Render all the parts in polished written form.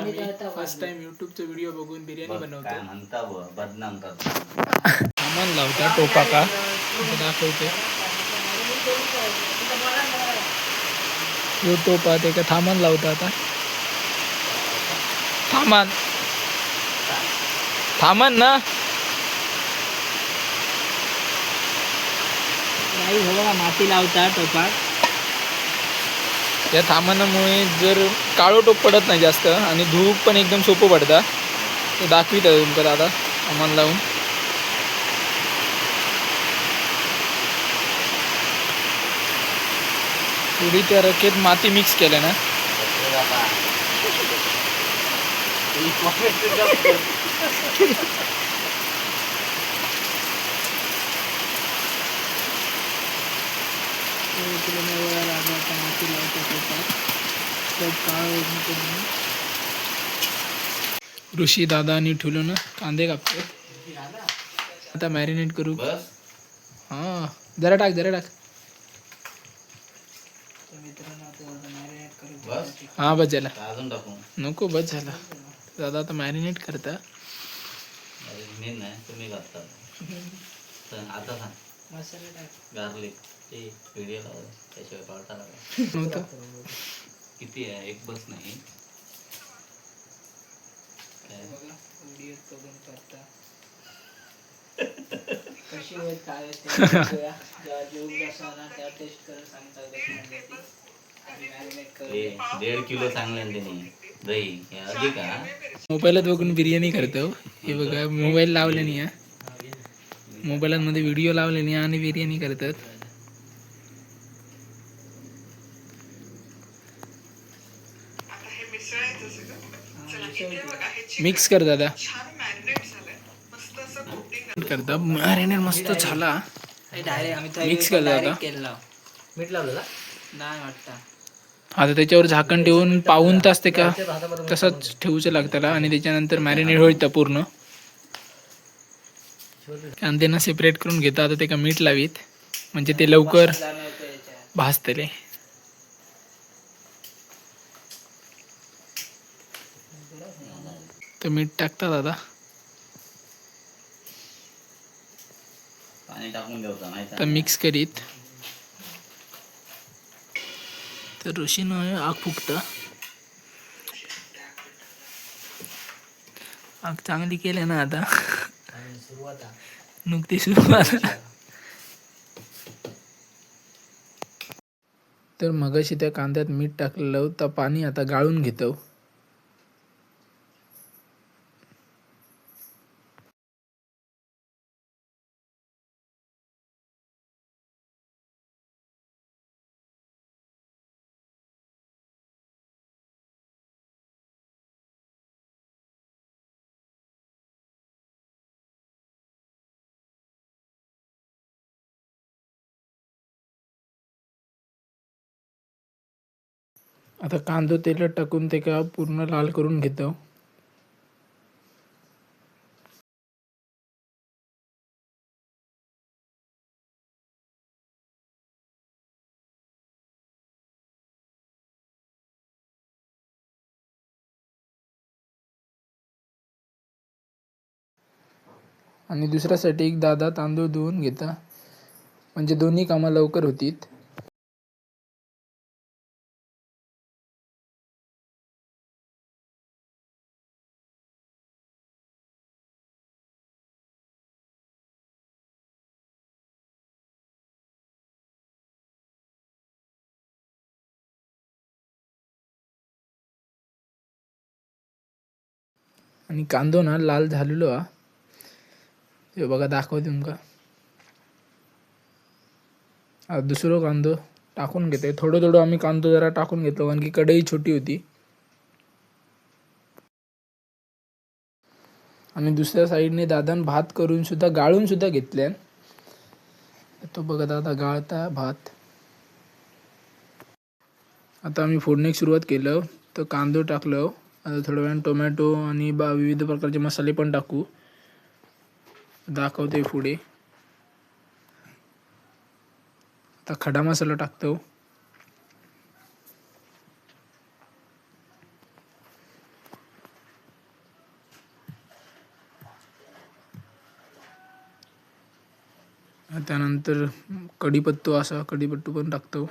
First time युट्यूबचा video बघून बिर्याणी बनवतो. म्हणता बदनाम सामान लावता टोपा का दाखवते यो टोपा ते का थांबण लावता आता थांबण ना माती लावता टोपात. या थांबणामुळे जर काळो टोप पडत नाही जास्त आणि धूप पण एकदम सोपं पडता. ते दाखवित आहे तुमका दादा सामान लावून. थोडी त्या रकेत माती मिक्स केल्या ना ऋषी दादानी ठेवलं ना कांदे कापतो. आता मॅरिनेट करू. हां जरा टाक हां बस झाला नको बस झाला. दादा आता मॅरिनेट करता. तुम्ही आता मसाला टाक गार्लिक ते व्हिडिओ त्याशिवाय पाळता नव्हतं. किती आहे एक बस नाही कशी काय 1.5 किलो सांगले त्यांनी दही अधिक मोबाईलात बघून बिर्याणी करतो. हे बघा मोबाईल लावले नाही मोबाईलमध्ये व्हिडिओ लावले नाही आणि बिर्याणी करतात. मिक्स कर दादा करता मॅरिनेट मस्त झाला. मिक्स कर दादा. मीठ लावलं नाही वाटतं. आता त्याच्यावर झाकण ठेवून पाऊण तास ते का तसंच ठेवूचं लागतं आणि त्याच्यानंतर मॅरिनेट होईल पूर्ण. कांद्यांना सेपरेट करून घेता. आता ते का मीठ लावीत म्हणजे ते लवकर भाजतले. तर मीठ टाकतात आता पाणी टाकून घ्यायचं तर मिक्स करीत. तर ऋषीनं आग फुकता. आग चांगली केली ना आता नुकती सुरुवात. तर मगाशी त्या कांद्यात मीठ टाकलेलं तर पाणी आता गाळून घेतो. आता कांदो तेलात टाकून ते का पूर्ण लाल करून घेतो. आणि दुसऱ्यासाठी एक दादा तांदूळ धुवून घेता म्हणजे दोन्ही कामं लवकर होतीत. आणि कांदो ना लाल झालेलो हा हे बघा दाखवते तुमका. दुसरो कांदो टाकून घेते. थोडं आम्ही कांदो जरा टाकून घेतलो कारण की कढई छोटी होती. आणि दुसऱ्या साईडने दादान भात करून सुद्धा गाळून सुद्धा घेतल्या. तो बघा दादा गाळता भात. आता आम्ही फोडणीक सुरुवात केलं. तर कांदो टाकलो. आता थोड्या वेळाने टोमॅटो आणि विविध प्रकारचे मसाले पण टाकू. दाखवते पुढे. आता खडा मसाला टाकतो. त्यानंतर कढीपत्तो असा कढीपत्तो पण टाकतो.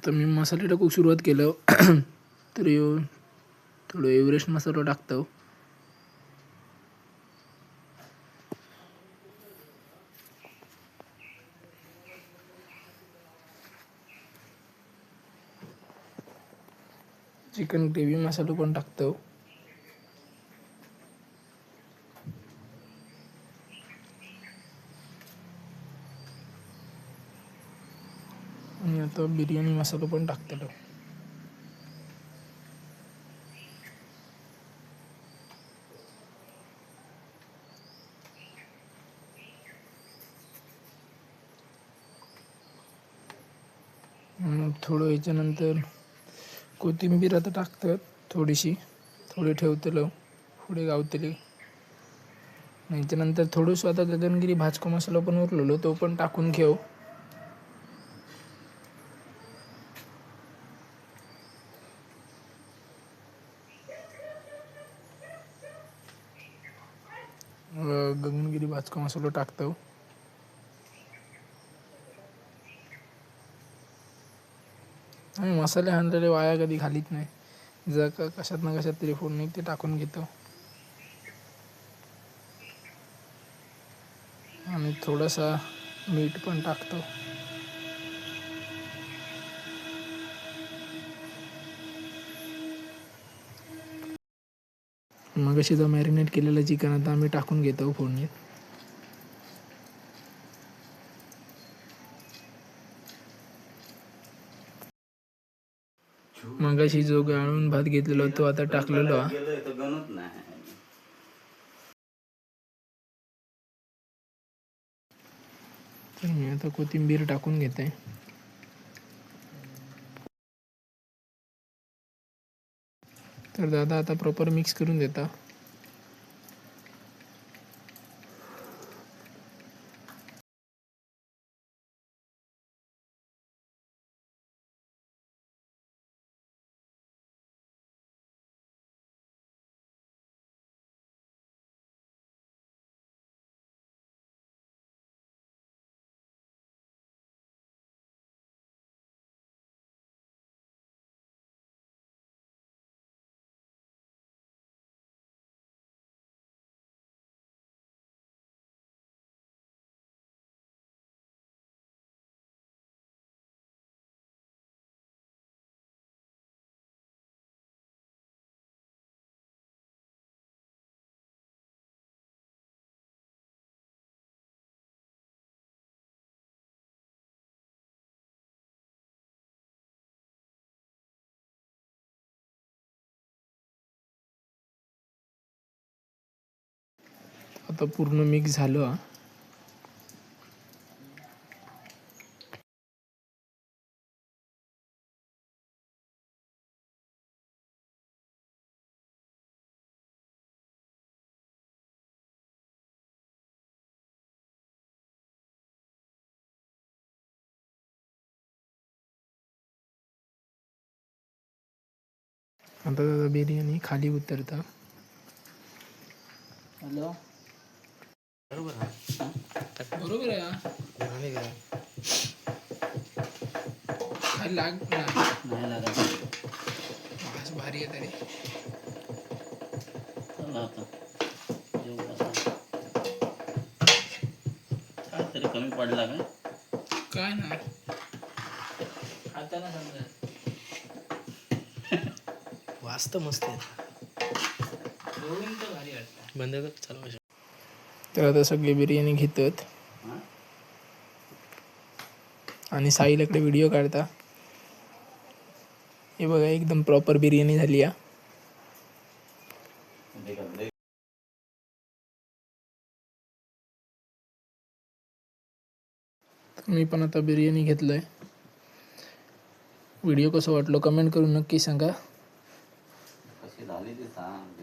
तर मी मसाले टाकूक सुरुवात केलं. तर थोडं एव्हरेस्ट मसाला टाकतो. चिकन ग्रेव्ही मसाला पण टाकतो. आणि आता बिर्याणी मसाला पण टाकतो. थोडं याच्यानंतर कोथिंबीर आता टाकतात थोडीशी, थोडी ठेवतलो पुढे गावतली. याच्यानंतर थोडंसं आता गगनगिरी भाजको मसाला पण उरलेलो तो पण टाकून घेऊ. गगनगिरी भाजको मसाला टाकतो. आम्ही मसाले आणलेले वाया कधी घालीत नाही. जर का कशात ना कशात तरी फोडणी ते टाकून घेतो. आणि थोडासा मीठ पण टाकतो. मग अशी जो मॅरिनेट केलेलं चिकन आता आम्ही टाकून घेतो फोडणीत. मग अशी जो गाळून भात घेतलेला तो आता टाकलेलो. तर मी आता कोथिंबीर टाकून घेते. तर दादा आता प्रॉपर मिक्स करून देता. आता पूर्ण मिक्स झालं. आता दादा बिर्याणी खाली उतरता. हॅलो, बरोबर आहे. खाली नाही लागत. भारी आहे तरी. चला आता जेवू आता. काय तरी कमी पडला काय ना खाताना समजा. वास्त मस्त आहे. भारी वाटतं. बंद कर चालू. तर आता सगळे बिर्याणी घेतात आणि साहिल इकडे व्हिडिओ काढता. हे बघा एकदम प्रॉपर बिर्याणी झाली या. मी पण आता बिर्याणी घेतलंय. व्हिडिओ कसं वाटलो कमेंट करून नक्की सांगा. कशी झाली ते सांग.